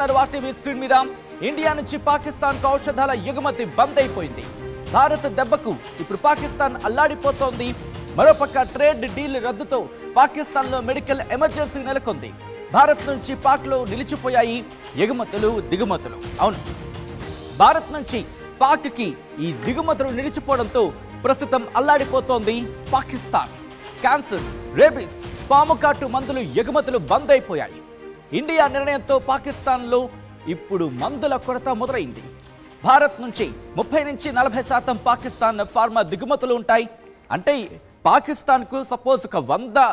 TV screen మీద India నుంచి పాకిస్తాన్ కు ఔషధాల ఎగుమతి బంద్ అయిపోయింది. భారత్ దెబ్బకు ఇప్పుడు పాకిస్తాన్ అల్లాడిపోతోంది. మరోపక్క ట్రేడ్ డీల్ రద్దుతో పాకిస్తాన్ లో మెడికల్ ఎమర్జెన్సీ నెలకొంది. భారత్ నుంచి పాక్ లో నిలిచిపోయాయి ఎగుమతులు దిగుమతులు. అవును, భారత్ నుంచి పాక్ కి ఈ దిగుమతులు నిలిచిపోవడంతో ప్రస్తుతం అల్లాడిపోతోంది పాకిస్తాన్. క్యాన్సర్, రేబీస్, పాముకాటు మందులు ఎగుమతులు బంద్ అయిపోయాయి. ఇండియా నిర్ణయంతో పాకిస్తాన్లో ఇప్పుడు మందుల కొరత మొదలైంది. భారత్ నుంచి 30 నుంచి 40% పాకిస్తాన్ ఫార్మా దిగుమతులు ఉంటాయి. అంటే పాకిస్తాన్కు సపోజ్ ఒక 100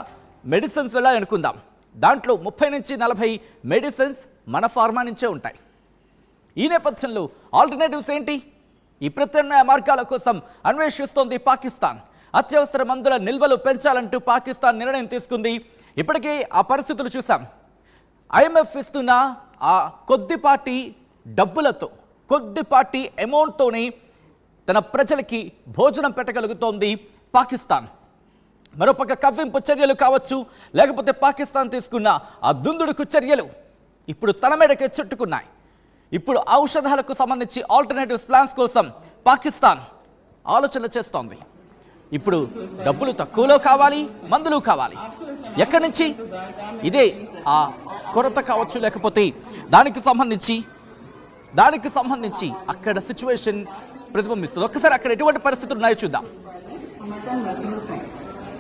మెడిసిన్స్ వెళ్ళాలనుకుందాం, దాంట్లో 30 నుంచి 40 మెడిసిన్స్ మన ఫార్మా నుంచే ఉంటాయి. ఈ నేపథ్యంలో ఆల్టర్నేటివ్స్ ఏంటి? ఈ ప్రత్యామ్నాయ మార్గాల కోసం అన్వేషిస్తోంది పాకిస్తాన్. అత్యవసర మందుల నిల్వలు పెంచాలంటూ పాకిస్తాన్ నిర్ణయం తీసుకుంది. ఇప్పటికే ఆ పరిస్థితులు చూసాం. IMF ఇస్తున్న ఆ కొద్దిపాటి డబ్బులతో, కొద్దిపాటి అమౌంట్తోనే తన ప్రజలకి భోజనం పెట్టగలుగుతోంది పాకిస్తాన్. మరోపక్క కవ్వింపు చర్యలు కావచ్చు, లేకపోతే పాకిస్తాన్ తీసుకున్న ఆ దుందుడుకు చర్యలు ఇప్పుడు తన మీదకే చుట్టుకున్నాయి. ఇప్పుడు ఔషధాలకు సంబంధించి ఆల్టర్నేటివ్ ప్లాన్స్ కోసం పాకిస్తాన్ ఆలోచన చేస్తోంది. ఇప్పుడు డబ్బులు తక్కువలో కావాలి, మందులు కావాలి. ఎక్కడి నుంచి? ఇదే ఆ కొరత కావచ్చు, లేకపోతే దానికి సంబంధించి అక్కడ సిచ్యువేషన్ ప్రతిబింబిస్తుంది. ఒక్కసారి అక్కడ ఎటువంటి పరిస్థితులు ఉన్నాయో చూద్దాం.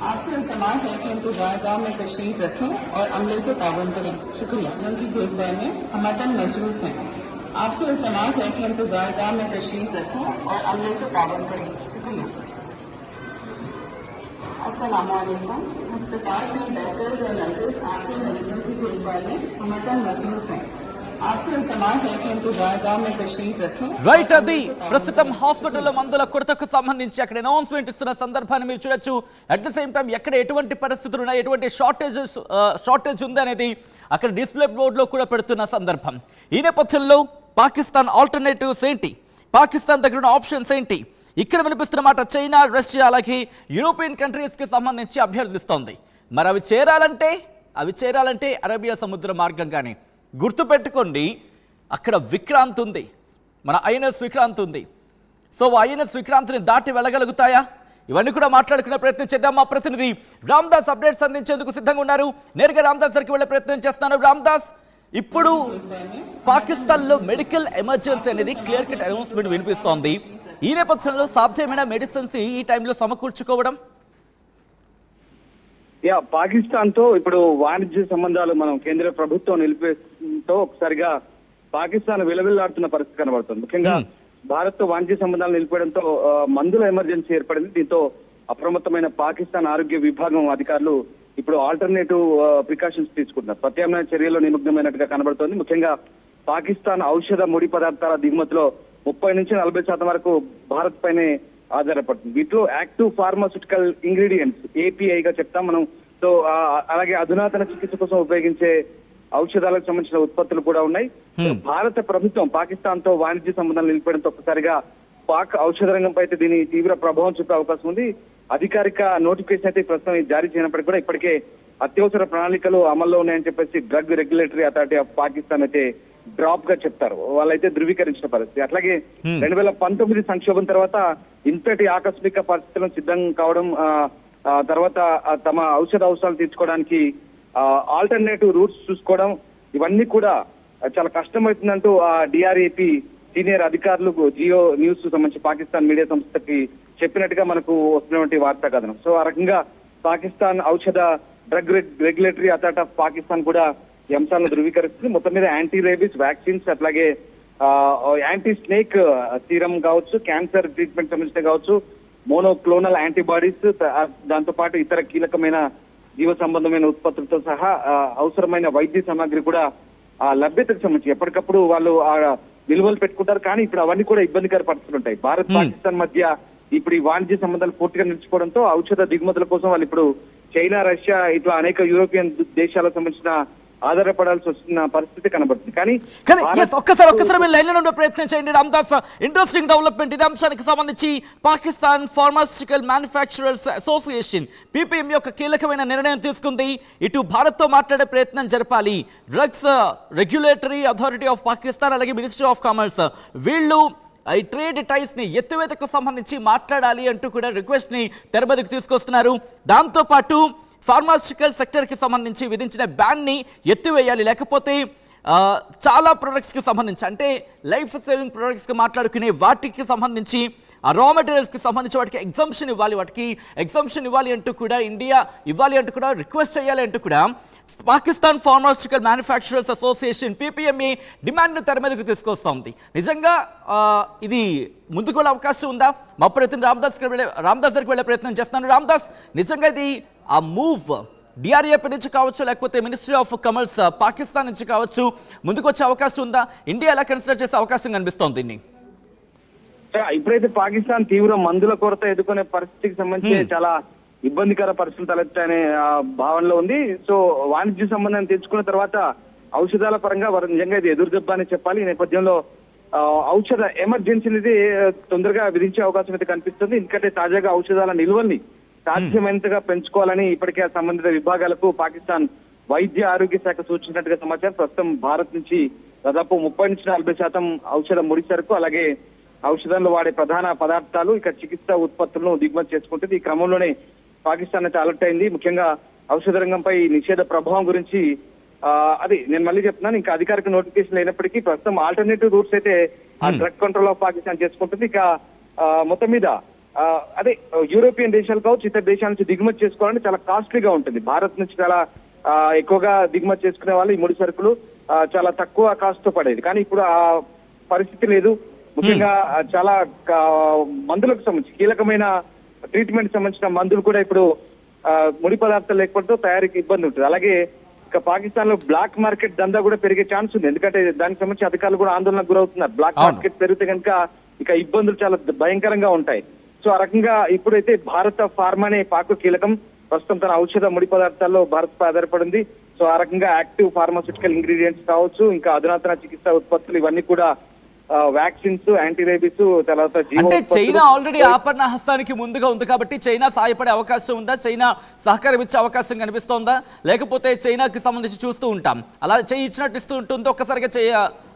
आपसे इल्तमास है कि हम इंतजारगाह में तशरीफ रखें और अमले से ताबन करें। शुक्रिया। अस्सलाम वालेकुम। अस्पताल में डॉक्टर्स और नर्सेज आपके मरीजों की देखभाल में हमतन मसरूफ हैं। आपसे इल्तमास है कि इंतजारगाह में तशरीफ रखें। రైట్, అది ప్రస్తుతం హాస్పిటల్లో మందుల కొరతకు సంబంధించి అక్కడ అనౌన్స్మెంట్ ఇస్తున్న సందర్భాన్ని మీరు చూడొచ్చు. అట్ ద సేమ్ టైం ఎక్కడ ఎటువంటి పరిస్థితులు ఉన్నాయి, ఎటువంటి షార్టేజ్ ఉంది అనేది అక్కడ డిస్ప్లే బోర్డులో కూడా పెడుతున్న సందర్భం. ఈ నేపథ్యంలో పాకిస్తాన్ ఆల్టర్నేటివ్స్ ఏంటి, పాకిస్తాన్ దగ్గర ఉన్న ఆప్షన్స్ ఏంటి? ఇక్కడ వినిపిస్తున్న మాట చైనా, రష్యా అలాగే యూరోపియన్ కంట్రీస్కి సంబంధించి అభ్యర్థిస్తోంది. మరి అవి చేరాలంటే అరేబియా సముద్ర మార్గంగానే. గుర్తుపెట్టుకోండి, అక్కడ విక్రాంత్ ఉంది, మన ఐఎన్ఎస్ విక్రాంత్ ఉంది. సో ఐఎన్ఎస్ విక్రాంత్ని దాటి వెళ్ళగలుగుతాయా? ఇవన్నీ కూడా మాట్లాడుకునే ప్రయత్నం చేద్దాం. మా ప్రతినిధి రామ్దాస్ అప్డేట్స్ అందించేందుకు సిద్ధంగా ఉన్నారు. నేరుగా రామ్దాస్ దగ్గరికి వెళ్ళే ప్రయత్నం చేస్తున్నాను. రామ్దాస్, ఇప్పుడు పాకిస్తాన్లో మెడికల్ ఎమర్జెన్సీ అనేది క్లియర్ కట్ అనౌన్స్మెంట్ వినిపిస్తోంది. ఈ నేపథ్యంలో సాధ్యమైన మెడిసిన్స్ ఈ టైంలో సమకూర్చుకోవడం? పాకిస్తాన్ తో ఇప్పుడు వాణిజ్య సంబంధాలు మనం కేంద్ర ప్రభుత్వం నిలిపేతో ఒకసారిగా పాకిస్తాన్ విలవిల్లాడుతున్న పరిస్థితి కనబడుతుంది. ముఖ్యంగా భారత్ తో వాణిజ్య సంబంధాలు నిలిపేయడంతో మందుల ఎమర్జెన్సీ ఏర్పడింది. దీంతో అప్రమత్తమైన పాకిస్తాన్ ఆరోగ్య విభాగం అధికారులు ఇప్పుడు ఆల్టర్నేటివ్ ప్రికాషన్స్ తీసుకుంటున్నారు. ప్రత్యామ్నాయ చర్యల్లో నిమగ్నమైనట్టుగా కనబడుతోంది. ముఖ్యంగా పాకిస్తాన్ ఔషధ ముడి పదార్థాల దిగుమతిలో 30 నుంచి 40% వరకు భారత్ పైనే ఆధారపడుతుంది. వీటిలో యాక్టివ్ ఫార్మాస్యూటికల్ ఇంగ్రీడియంట్స్, API గా చెప్తాం మనం. సో అలాగే అధునాతన చికిత్స కోసం ఉపయోగించే ఔషధాలకు సంబంధించిన ఉత్పత్తులు కూడా ఉన్నాయి. భారత ప్రభుత్వం పాకిస్తాన్ తో వాణిజ్య సంబంధాలు నిలిపడంతో ఒక్కసారిగా పాక్ ఔషధ రంగంపై అయితే దీని తీవ్ర ప్రభావం చూపే అవకాశం ఉంది. అధికారిక నోటిఫికేషన్ అయితే ప్రస్తుతం జారీ చేయనప్పటికీ కూడా ఇప్పటికే అత్యవసర ప్రణాళికలు అమల్లో ఉన్నాయని చెప్పేసి drug regulatory authority of Pakistan అయితే డ్రాప్ గా చెప్తారు. వాళ్ళైతే ధృవీకరించిన పరిస్థితి. అట్లాగే 2019 సంక్షోభం తర్వాత ఇంతటి ఆకస్మిక పరిస్థితులను సిద్ధం కావడం, తర్వాత తమ ఔషధ అవసరాలు తీర్చుకోవడానికి ఆల్టర్నేటివ్ రూట్స్ చూసుకోవడం, ఇవన్నీ కూడా చాలా కష్టమవుతుందంటూ DRAP సీనియర్ అధికారులు జియో న్యూస్ సంబంధించి పాకిస్తాన్ మీడియా సంస్థకి చెప్పినట్టుగా మనకు వస్తున్నటువంటి వార్తా కథనం. సో ఆ రకంగా పాకిస్తాన్ ఔషధ drug regulatory authority of Pakistan కూడా ఈ అంశాలను ధృవీకరిస్తుంది. మొత్తం మీద యాంటీ రేబీస్ వ్యాక్సిన్స్, అట్లాగే యాంటీ స్నేక్ సీరం కావచ్చు, క్యాన్సర్ ట్రీట్మెంట్ సంబంధించిన కావచ్చు, మోనోక్లోనల్ యాంటీబాడీస్, దాంతో పాటు ఇతర కీలకమైన జీవ సంబంధమైన ఉత్పత్తులతో సహా అవసరమైన వైద్య సామాగ్రి కూడా లభ్యతకు సంబంధించి ఎప్పటికప్పుడు వాళ్ళు నిల్వలు పెట్టుకుంటారు. కానీ ఇప్పుడు అవన్నీ కూడా ఇబ్బందికర పరిస్థితులు ఉంటాయి. భారత్ పాకిస్తాన్ మధ్య ఇప్పుడు ఈ వాణిజ్య సంబంధాలు పూర్తిగా నిలిచిపోవడంతో ఔషధ దిగుమతుల కోసం వాళ్ళు ఇప్పుడు చైనా, రష్యా ఇట్లా అనేక యూరోపియన్ దేశాలకు సంబంధించిన ఆధారపడాల్సి వస్తున్న పరిస్థితి కనబడుతుంది. కానీ ఒక్కసారి మీరు లైన్లో ఉండే ప్రయత్నం చేయండి రామ్దాస్. ఇంట్రెస్టింగ్ డెవలప్మెంట్ ఇదే అంశానికి సంబంధించి Pakistan pharmaceutical manufacturers association PPM యొక్క కీలకమైన నిర్ణయం తీసుకుంది. ఇటు భారత్తో మాట్లాడే ప్రయత్నం జరపాలి. Drugs regulatory authority of Pakistan అలాగే మినిస్ట్రీ ఆఫ్ కామర్స్ వీళ్ళు ఈ ట్రేడ్ టైస్ ని ఎత్తివేతకు సంబంధించి మాట్లాడాలి అంటూ కూడా రిక్వెస్ట్ ని తెరబెదకు తీసుకొస్తున్నారు. దాంతోపాటు ఫార్మాస్యూటికల్ సెక్టర్కి సంబంధించి విధించిన బ్యాన్ని ఎత్తివేయాలి, లేకపోతే చాలా ప్రొడక్ట్స్కి సంబంధించి అంటే లైఫ్ సేవింగ్ ప్రొడక్ట్స్కి మాట్లాడుకునే వాటికి సంబంధించి రా మెటీరియల్స్కి సంబంధించి వాటికి ఎగ్జంప్షన్ ఇవ్వాలి అంటూ కూడా ఇండియా ఇవ్వాలి అంటూ కూడా రిక్వెస్ట్ చేయాలి అంటూ కూడా Pakistan pharmaceutical manufacturers association PPMA డిమాండ్ను తెర మీదకు తీసుకొస్తోంది. నిజంగా ఇది ముందుకు వెళ్ళే అవకాశం ఉందా? మా ప్రయత్నం రామ్దాస్ దగ్గరికి వెళ్ళే ప్రయత్నం చేస్తున్నాను. రామ్దాస్, నిజంగా ఇది ఆ మూవ్ DRAP నుంచి కావచ్చు లేకపోతే మినిస్ట్రీ ఆఫ్ కామర్స్ పాకిస్తాన్ నుంచి కావచ్చు ముందుకు వచ్చే అవకాశం ఉందా? ఇండియా ఎలా కన్సిడర్ చేసే అవకాశం కనిపిస్తోంది దీన్ని? ఇప్పుడైతే పాకిస్తాన్ తీవ్ర మందుల కొరత ఎదుర్కొనే పరిస్థితికి సంబంధించి చాలా ఇబ్బందికర పరిస్థితులు తలెత్తాయనే భావనలో ఉంది. సో వాణిజ్య సంబంధాన్ని తెచ్చుకున్న తర్వాత ఔషధాల పరంగా వారు నిజంగా ఇది ఎదురు దెబ్బ అని చెప్పాలి. ఈ నేపథ్యంలో ఔషధ ఎమర్జెన్సీ అనేది తొందరగా విధించే అవకాశం అయితే కనిపిస్తుంది. ఎందుకంటే తాజాగా ఔషధాల నిల్వల్ని సాధ్యమైనంతగా పెంచుకోవాలని ఇప్పటికే సంబంధిత విభాగాలకు పాకిస్తాన్ వైద్య ఆరోగ్య శాఖ సూచించినట్టుగా సమాచారం. ప్రస్తుతం భారత్ నుంచి దాదాపు 30-40% ఔషధ ముడి సరుకు అలాగే ఔషధాల్లో వాడే ప్రధాన పదార్థాలు ఇక చికిత్సా ఉత్పత్తులను దిగుమతి చేసుకుంటుంది. ఈ క్రమంలోనే పాకిస్తాన్ అయితే అలర్ట్ అయింది. ముఖ్యంగా ఔషధ రంగంపై నిషేధ ప్రభావం గురించి అది నేను మళ్ళీ చెప్తున్నాను. ఇంకా అధికారిక నోటిఫికేషన్ అయినప్పటికీ ప్రస్తుతం ఆల్టర్నేటివ్ రూట్స్ అయితే ఆ డ్రగ్ కంట్రోల్ ఆఫ్ పాకిస్తాన్ చేసుకుంటుంది. ఇక మొత్తం మీద అదే యూరోపియన్ దేశాలు కావచ్చు ఇతర దేశాల నుంచి దిగుమతి చేసుకోవాలంటే చాలా కాస్ట్లీగా ఉంటుంది. భారత్ నుంచి చాలా ఎక్కువగా దిగుమతి చేసుకునే వాళ్ళు ఈ ముడి సరుకులు చాలా తక్కువ కాస్ట్ తో పడేది. కానీ ఇప్పుడు ఆ పరిస్థితి లేదు. ముఖ్యంగా చాలా మందులకు సంబంధించి కీలకమైన ట్రీట్మెంట్ సంబంధించిన మందులు కూడా ఇప్పుడు ముడి పదార్థాలు లేకపోతే తయారీకి ఇబ్బంది ఉంటుంది. అలాగే ఇక పాకిస్తాన్ లో బ్లాక్ మార్కెట్ దందా కూడా పెరిగే ఛాన్స్ ఉంది. ఎందుకంటే దానికి సంబంధించి అధికారులు కూడా ఆందోళనకు గురవుతున్నారు. బ్లాక్ మార్కెట్ పెరిగితే కనుక ఇక ఇబ్బందులు చాలా భయంకరంగా ఉంటాయి. సో ఆ రకంగా ఇప్పుడైతే భారత ఫార్మానే పాకు కీలకం. ప్రస్తుతం తన ఔషధ ముడి పదార్థాల్లో భారత్ పై ఆధారపడింది. సో ఆ రకంగా యాక్టివ్ ఫార్మాస్యూటికల్ ఇంగ్రీడియంట్స్ కావచ్చు, ఇంకా అధునాతన చికిత్సా ఉత్పత్తులు ఇవన్నీ కూడా వ్యాక్సిన్స్, యాంటీ రేబీస్, తర్వాత అంటే చైనా ఆల్రెడీ ఆపన్న హస్తానికి ముందుగా ఉంది కాబట్టి చైనా సాయపడే అవకాశం ఉందా? చైనా సహకారం ఇచ్చే అవకాశం కనిపిస్తోందా? లేకపోతే చైనాకి సంబంధించి చూస్తూ ఉంటాం అలా చేయి ఇచ్చినట్టు ఇస్తూ ఉంటుంది, ఒక్కసారిగా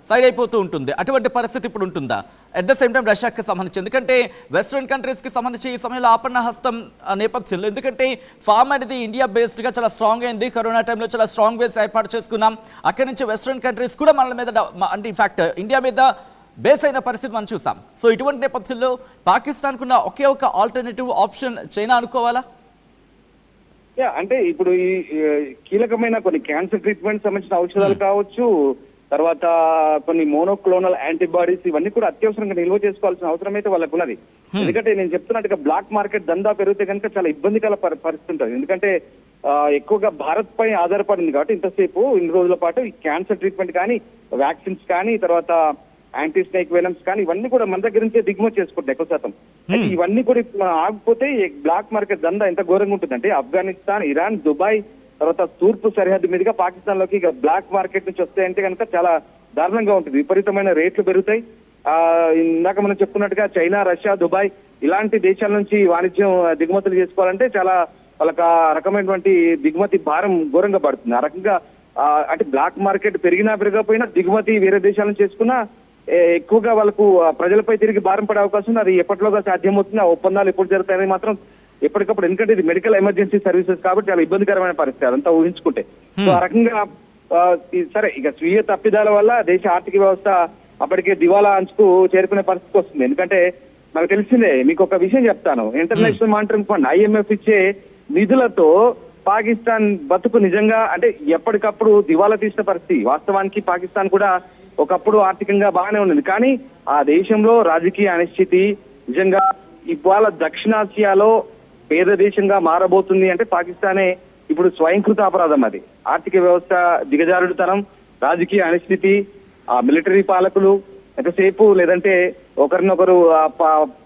సైడ్ అయిపోతూ ఉంటుంది. అటువంటి పరిస్థితి ఇప్పుడు ఉంటుందా? అట్ ద సేమ్ టైం రష్యాకి సంబంధించి, ఎందుకంటే వెస్ట్రన్ కంట్రీస్కి సంబంధించి ఈ సమయంలో ఆపన్న హస్తం నేపథ్యంలో, ఎందుకంటే ఫార్మ్ అనేది ఇండియా బేస్డ్గా చాలా స్ట్రాంగ్ అయింది. కరోనా టైంలో చాలా స్ట్రాంగ్ బేస్ ఏర్పాటు చేసుకున్నాం. అక్కడి నుంచి వెస్ట్రన్ కంట్రీస్ కూడా మన మీద అంటే ఇన్ఫాక్ట్ ఇండియా మీద బేస్ అయిన పరిస్థితి మనం చూసాం. సో ఇటువంటి నేపథ్యంలో పాకిస్తాన్కున్న ఒకే ఒక ఆల్టర్నేటివ్ ఆప్షన్ చైనా అనుకోవాలా? అంటే ఇప్పుడు ఈ కీలకమైన కొన్ని క్యాన్సర్ ట్రీట్మెంట్ సంబంధించిన ఔషధాలు కావచ్చు, తర్వాత కొన్ని మోనోక్లోనల్ యాంటీబాడీస్ ఇవన్నీ కూడా అత్యవసరంగా నిల్వ చేసుకోవాల్సిన అవసరం అయితే వాళ్ళకు ఉన్నది. ఎందుకంటే నేను చెప్తున్నట్టుగా బ్లాక్ మార్కెట్ దందా పెరిగితే కనుక చాలా ఇబ్బందికర పరిస్థితి ఉంటుంది. ఎందుకంటే ఎక్కువగా భారత్ పై ఆధారపడింది కాబట్టి ఇంతసేపు ఇన్ని రోజుల పాటు ఈ క్యాన్సర్ ట్రీట్మెంట్ కానీ, వ్యాక్సిన్స్ కానీ, తర్వాత యాంటీ స్నేక్ వెనమ్స్ కానీ ఇవన్నీ కూడా మన దగ్గర నుంచే దిగుమతి చేసుకుంటాయి ఎక్కువ శాతం. ఇవన్నీ కూడా ఆగిపోతే బ్లాక్ మార్కెట్ దందా ఎంత ఘోరంగా ఉంటుందంటే ఆఫ్ఘనిస్తాన్, ఇరాన్, దుబాయ్, తర్వాత తూర్పు సరిహద్దు మీదుగా పాకిస్తాన్ లోకి ఇక బ్లాక్ మార్కెట్ నుంచి వస్తాయంటే కనుక చాలా దారుణంగా ఉంటుంది. విపరీతమైన రేట్లు పెరుగుతాయి. ఇందాక మనం చెప్పుకున్నట్టుగా చైనా, రష్యా, దుబాయ్ ఇలాంటి దేశాల నుంచి వాణిజ్యం దిగుమతులు చేసుకోవాలంటే చాలా వాళ్ళకి ఆ రకమైనటువంటి దిగుమతి భారం ఘోరంగా పడుతుంది. ఆ రకంగా అంటే బ్లాక్ మార్కెట్ పెరిగినా పెరగకపోయినా దిగుమతి వేరే దేశాల నుంచి చేసుకున్నా ఎక్కువగా వాళ్ళకు ప్రజలపై తిరిగి భారం పడే అవకాశం ఉంది. అది ఎప్పటిలోగా సాధ్యమవుతుంది. ఆ ఒప్పందాలు ఎప్పుడు జరుగుతాయని మాత్రం ఎప్పటికప్పుడు, ఎందుకంటే ఇది మెడికల్ ఎమర్జెన్సీ సర్వీసెస్ కాబట్టి చాలా ఇబ్బందికరమైన పరిస్థితి అదంతా ఊహించుకుంటే. సో ఆ రకంగా సరే ఇక స్వీయ తప్పిదాల వల్ల దేశ ఆర్థిక వ్యవస్థ అప్పటికే దివాలా అంచుకు చేరుకునే పరిస్థితి వస్తుంది. ఎందుకంటే నాకు తెలిసిందే, మీకు ఒక విషయం చెప్తాను. ఇంటర్నేషనల్ మానిటరింగ్ ఫండ్ IMF ఇచ్చే నిధులతో పాకిస్తాన్ బతుకు నిజంగా అంటే ఎప్పటికప్పుడు దివాలా తీసిన పరిస్థితి. వాస్తవానికి పాకిస్తాన్ కూడా ఒకప్పుడు ఆర్థికంగా బాగానే ఉన్నది. కానీ ఆ దేశంలో రాజకీయ అనిశ్చితి నిజంగా ఇవాళ దక్షిణాసియాలో పేద దేశంగా మారబోతుంది అంటే పాకిస్తానే ఇప్పుడు స్వయంకృత అపరాధం. అది ఆర్థిక వ్యవస్థ దిగజారుడుతనం, రాజకీయ అనిశ్చితి, ఆ మిలిటరీ పాలకులు ఎంతసేపు లేదంటే ఒకరినొకరు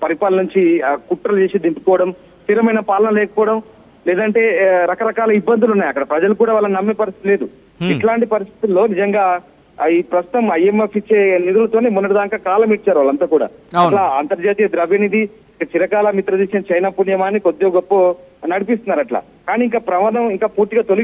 పరిపాలన నుంచి కుట్రలు చేసి దింపుకోవడం, స్థిరమైన పాలన లేకపోవడం, లేదంటే రకరకాల ఇబ్బందులు ఉన్నాయి. అక్కడ ప్రజలు కూడా వాళ్ళని నమ్మే పరిస్థితి లేదు. ఇట్లాంటి పరిస్థితుల్లో నిజంగా ఈ ప్రస్తుతం IMF ఇచ్చే నిధులతోనే మొన్నటిదాకా కాలం ఇచ్చారు వాళ్ళంతా కూడా. అట్లా అంతర్జాతీయ ద్రవ్యనిధి చిరకాల మిత్రదేశం చైనా పుణ్యమాన్ని కొద్దిగా గొప్ప నడిపిస్తున్నారు అట్లా. కానీ ఇంకా ప్రమాదం ఇంకా పూర్తిగా తొలి